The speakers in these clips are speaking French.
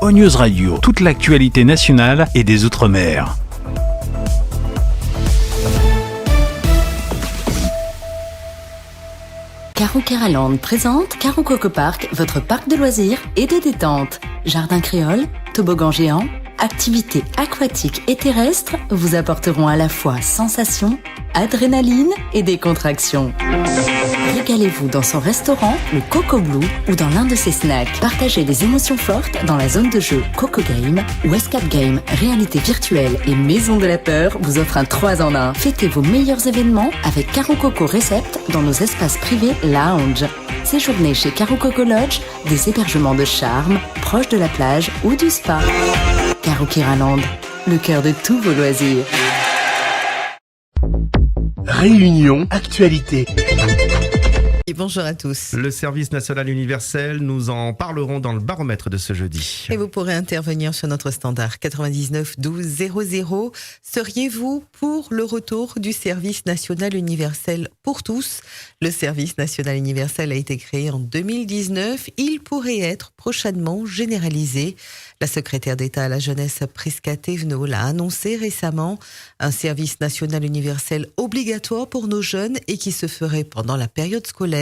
ONews Radio, toute l'actualité nationale et des Outre-mer. Caro Keraland présente Caro Coco Park, votre parc de loisirs et de détente. Jardin créole, toboggan géant, activités aquatiques et terrestres vous apporteront à la fois sensations, adrénaline et décontraction. Régalez-vous dans son restaurant, le Coco Blue, ou dans l'un de ses snacks. Partagez des émotions fortes dans la zone de jeu Coco Game, où Escape Game, réalité virtuelle et maison de la peur vous offre un 3 en 1. Fêtez vos meilleurs événements avec Caro Coco Recept dans nos espaces privés lounge. Séjournez chez Caro Coco Lodge, des hébergements de charme, proches de la plage ou du spa. Caro Keraland, le cœur de tous vos loisirs. Réunion Actualité. Et bonjour à tous. Le service national universel, nous en parlerons dans le baromètre de ce jeudi. Et vous pourrez intervenir sur notre standard 99 12 00. Seriez-vous pour le retour du service national universel pour tous ? Le service national universel a été créé en 2019. Il pourrait être prochainement généralisé. La secrétaire d'État à la jeunesse Prisca Thévenot l'a annoncé récemment. Un service national universel obligatoire pour nos jeunes et qui se ferait pendant la période scolaire.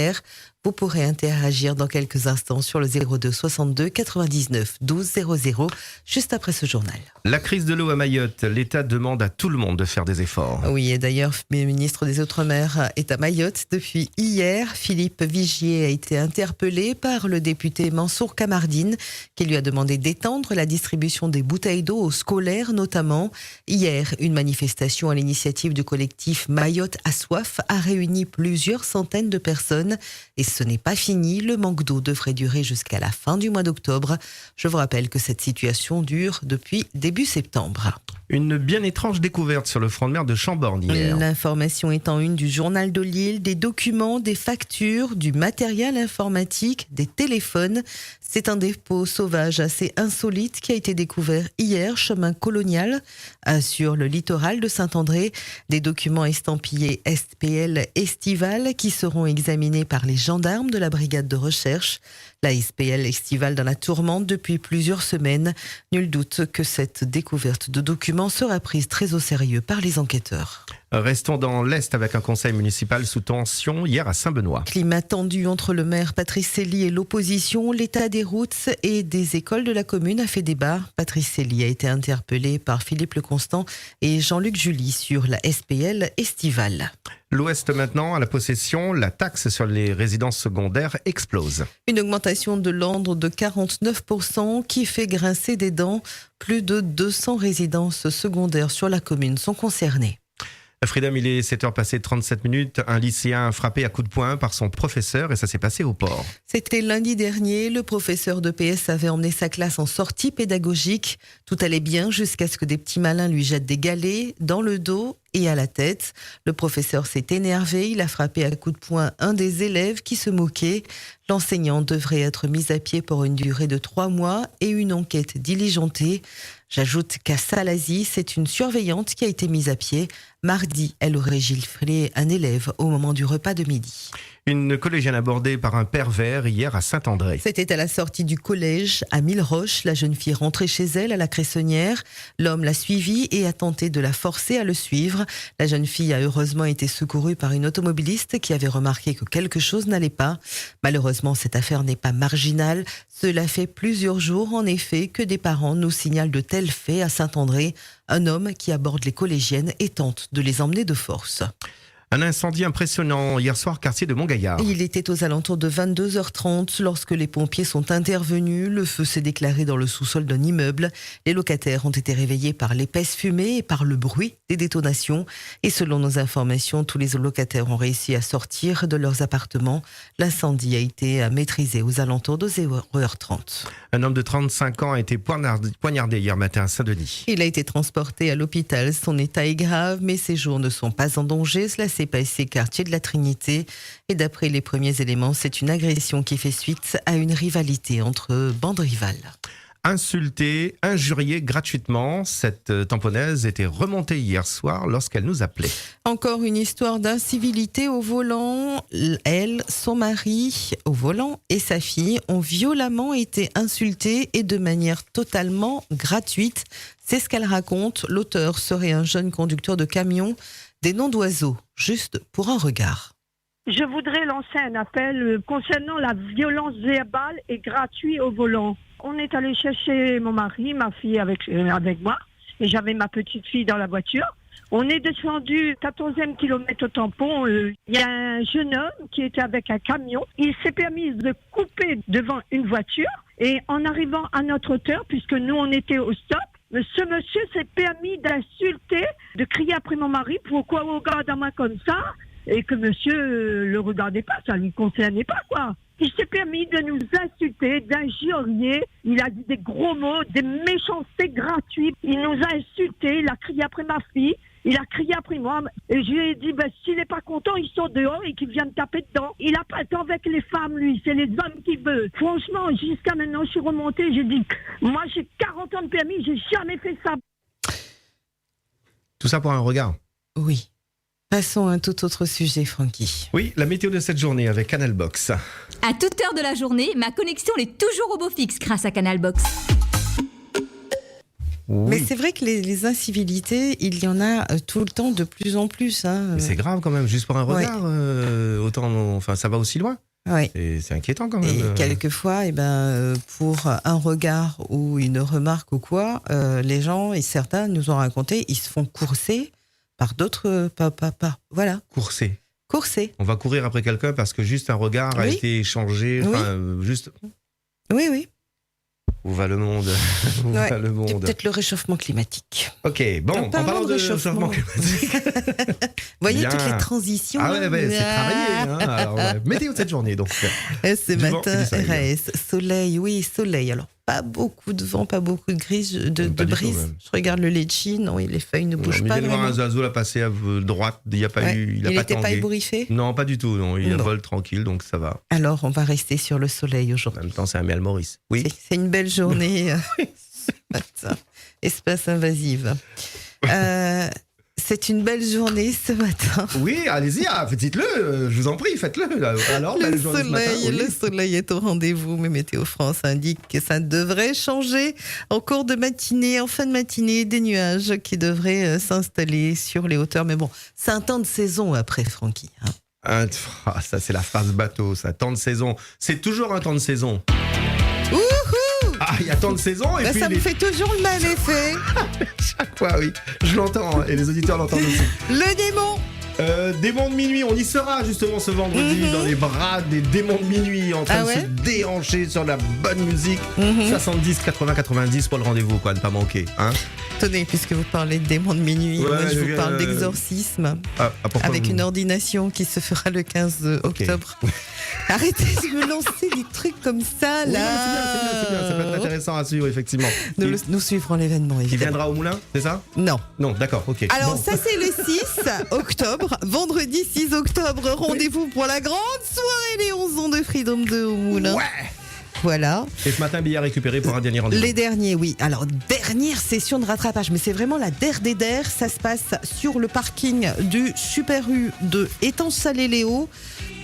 Vous pourrez interagir dans quelques instants sur le 02 62 99 12 00, juste après ce journal. La crise de l'eau à Mayotte, l'État demande à tout le monde de faire des efforts. Oui, et d'ailleurs, le ministre des Outre-mer est à Mayotte depuis hier. Philippe Vigier a été interpellé par le député Mansour Kamardine, qui lui a demandé d'étendre la distribution des bouteilles d'eau aux scolaires notamment. Hier, une manifestation à l'initiative du collectif Mayotte a soif a réuni plusieurs centaines de personnes. Et ce n'est pas fini, le manque d'eau devrait durer jusqu'à la fin du mois d'octobre. Je vous rappelle que cette situation dure depuis début septembre. Une bien étrange découverte sur le front de mer de Chamborne hier. L'information est en une du journal de Lille, des documents, des factures, du matériel informatique, des téléphones. C'est un dépôt sauvage assez insolite qui a été découvert hier, chemin colonial, sur le littoral de Saint-André. Des documents estampillés SPL Estival qui seront examinés par les gendarmes de la brigade de recherche. La SPL Estival dans la tourmente depuis plusieurs semaines. Nul doute que cette découverte de documents sera prise très au sérieux par les enquêteurs. Restons dans l'Est avec un conseil municipal sous tension hier à Saint-Benoît. Climat tendu entre le maire Patrice Célie et l'opposition. L'état des routes et des écoles de la commune a fait débat. Patrice Célie a été interpellé par Philippe Leconstant et Jean-Luc July sur la SPL Estival. L'Ouest maintenant, à la possession, la taxe sur les résidences secondaires explose. Une augmentation de l'ordre de 49% qui fait grincer des dents. Plus de 200 résidences secondaires sur la commune sont concernées. Freedom, il est 7h passées 37 minutes. Un lycéen frappé à coups de poing par son professeur et ça s'est passé au port. C'était lundi dernier. Le professeur de PS avait emmené sa classe en sortie pédagogique. Tout allait bien jusqu'à ce que des petits malins lui jettent des galets dans le dos et à la tête. Le professeur s'est énervé. Il a frappé à coups de poing un des élèves qui se moquait. L'enseignant devrait être mis à pied pour une durée de 3 mois et une enquête diligentée. J'ajoute qu'à Salazie, c'est une surveillante qui a été mise à pied. Mardi, elle aurait giflé un élève au moment du repas de midi. Une collégienne abordée par un pervers hier à Saint-André. C'était à la sortie du collège à Milleroche. La jeune fille rentrait chez elle à la Cressonnière. L'homme l'a suivie et a tenté de la forcer à le suivre. La jeune fille a heureusement été secourue par une automobiliste qui avait remarqué que quelque chose n'allait pas. Malheureusement, cette affaire n'est pas marginale. Cela fait plusieurs jours, en effet, que des parents nous signalent de tels faits à Saint-André. Un homme qui aborde les collégiennes et tente de les emmener de force. Un incendie impressionnant hier soir, quartier de Montgaillard. Il était aux alentours de 22h30 lorsque les pompiers sont intervenus. Le feu s'est déclaré dans le sous-sol d'un immeuble. Les locataires ont été réveillés par l'épaisse fumée et par le bruit des détonations. Et selon nos informations, tous les locataires ont réussi à sortir de leurs appartements. L'incendie a été maîtrisé aux alentours de 0h30. Un homme de 35 ans a été poignardé hier matin à Saint-Denis. Il a été transporté à l'hôpital. Son état est grave, mais ses jours ne sont pas en danger. Cela s'est passé quartier de la Trinité. Et d'après les premiers éléments, c'est une agression qui fait suite à une rivalité entre bandes rivales. insultée, injuriée gratuitement. Cette tamponnaise était remontée hier soir lorsqu'elle nous appelait. Encore une histoire d'incivilité au volant. Elle, son mari au volant et sa fille ont violemment été insultés et de manière totalement gratuite. C'est ce qu'elle raconte. L'auteur serait un jeune conducteur de camion des noms d'oiseaux, juste pour un regard. Je voudrais lancer un appel concernant la violence verbale et gratuite au volant. On est allé chercher mon mari, ma fille avec moi, et j'avais ma petite fille dans la voiture. On est descendu 14e kilomètre au tampon. Il y a un jeune homme qui était avec un camion. Il s'est permis de couper devant une voiture et en arrivant à notre hauteur, puisque nous on était au stop, ce monsieur s'est permis d'insulter, de crier après mon mari, pourquoi vous regardez à moi comme ça? Et que monsieur le regardait pas, ça lui concernait pas, quoi. Il s'est permis de nous insulter, d'injurier. Il a dit des gros mots, des méchancetés gratuites. Il nous a insultés, il a crié après ma fille, il a crié après moi. Et je lui ai dit, s'il n'est pas content, il sort dehors et qu'il vient me taper dedans. Il n'a pas le temps avec les femmes, lui, c'est les hommes qui veulent. Franchement, jusqu'à maintenant, je suis remontée, j'ai dit, moi j'ai 40 ans de permis, j'ai jamais fait ça. Tout ça pour un regard. Oui. Passons à un tout autre sujet, Francky. Oui, la météo de cette journée avec Canal Box. À toute heure de la journée, ma connexion est toujours au beau fixe grâce à Canal Box. Oui. Mais c'est vrai que les incivilités, il y en a tout le temps de plus en plus. Hein. Mais c'est grave quand même, juste pour un regard. Autant, ça va aussi loin. Ouais. C'est inquiétant quand même. Et quelquefois, pour un regard ou une remarque ou quoi, les gens, et certains nous ont raconté, ils se font courser par d'autres... Voilà. Courser. Courser. On va courir après quelqu'un parce que juste un regard a été échangé. Juste... Oui. Où va le monde? Où va le monde? C'est peut-être le réchauffement climatique. Ok, bon, en parlant de réchauffement climatique. Vous voyez toutes les transitions. Ah ouais, c'est travaillé. Hein. Alors, météo de cette journée, donc. Ce matin, RAS, soleil. Alors, pas beaucoup de vent, pas beaucoup de brise. Je regarde le litchi, non, les feuilles ne bougent pas. Il vient de voir un oiseau là passer à droite, il n'y a pas eu. Il n'était pas ébouriffé? Non, pas du tout. Non, il vole tranquille, donc ça va. Alors, on va rester sur le soleil aujourd'hui. En même temps, c'est un miel Maurice. Oui. C'est une belle journée. Ce matin. Espace invasive. C'est une belle journée ce matin. Oui, allez-y, dites-le, je vous en prie, faites-le. Alors, le soleil est au rendez-vous, mais Météo France indique que ça devrait changer en cours de matinée, en fin de matinée, des nuages qui devraient s'installer sur les hauteurs. Mais bon, c'est un temps de saison après, Francky. Ça, c'est la phrase bateau, ça. Temps de saison. C'est toujours un temps de saison. Il y a tant de saisons et puis ça me fait toujours le même effet. Chaque fois, oui. Je l'entends et les auditeurs l'entendent aussi. Le démon. Démons de minuit, on y sera justement ce vendredi dans les bras des démons de minuit en train de se déhancher sur la bonne musique. 70, 80, 90 pour le rendez-vous, quoi, ne pas manquer. Hein. Tenez, puisque vous parlez de démons de minuit, moi je vous parle d'exorcisme avec une ordination qui se fera le 15 octobre. Arrêtez de me lancer des trucs comme ça, là. C'est bien, ça peut être intéressant à suivre, effectivement. Nous suivrons l'événement, évidemment. Il viendra au moulin, c'est ça? Non, d'accord, ok. Alors ça c'est le 6 octobre, vendredi 6 octobre, rendez-vous pour la grande soirée des 11 ans de Freedom 2 au moulin. Ouais. Voilà. Et ce matin, billet récupéré pour un dernier rendez-vous. Les derniers, oui. Alors, dernière session de rattrapage, mais c'est vraiment la der des der. Ça se passe sur le parking du Super U de Étang-Salé-Léo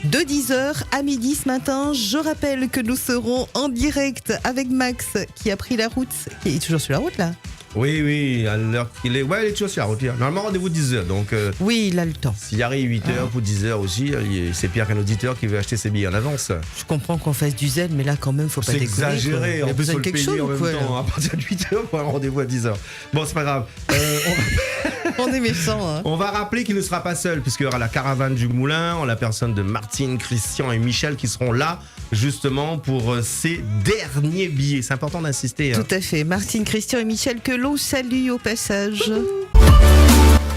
de 10h à midi ce matin. Je rappelle que nous serons en direct avec Max qui a pris la route, qui est toujours sur la route là. Oui, à l'heure qu'il est. Ouais, il est toujours sur la route. Normalement, rendez-vous 10h. Donc, oui, il a le temps. S'il arrive 8h ou 10h aussi, c'est pire qu'un auditeur qui veut acheter ses billets en avance. Je comprends qu'on fasse du zèle, mais là, quand même, faut pas déconner. C'est exagéré. En plus, il faut quelque chose en même temps, à partir de 8h pour un rendez-vous à 10h. Bon, c'est pas grave. On est méchants. Hein. On va rappeler qu'il ne sera pas seul, puisqu'il y aura la caravane du Moulin, en la personne de Martine, Christian et Michel qui seront là, justement, pour ces derniers billets. C'est important d'insister. Tout à fait. Martine, Christian et Michel, que l'on salue au passage.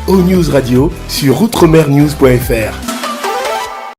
O-News Radio sur outremernews.fr.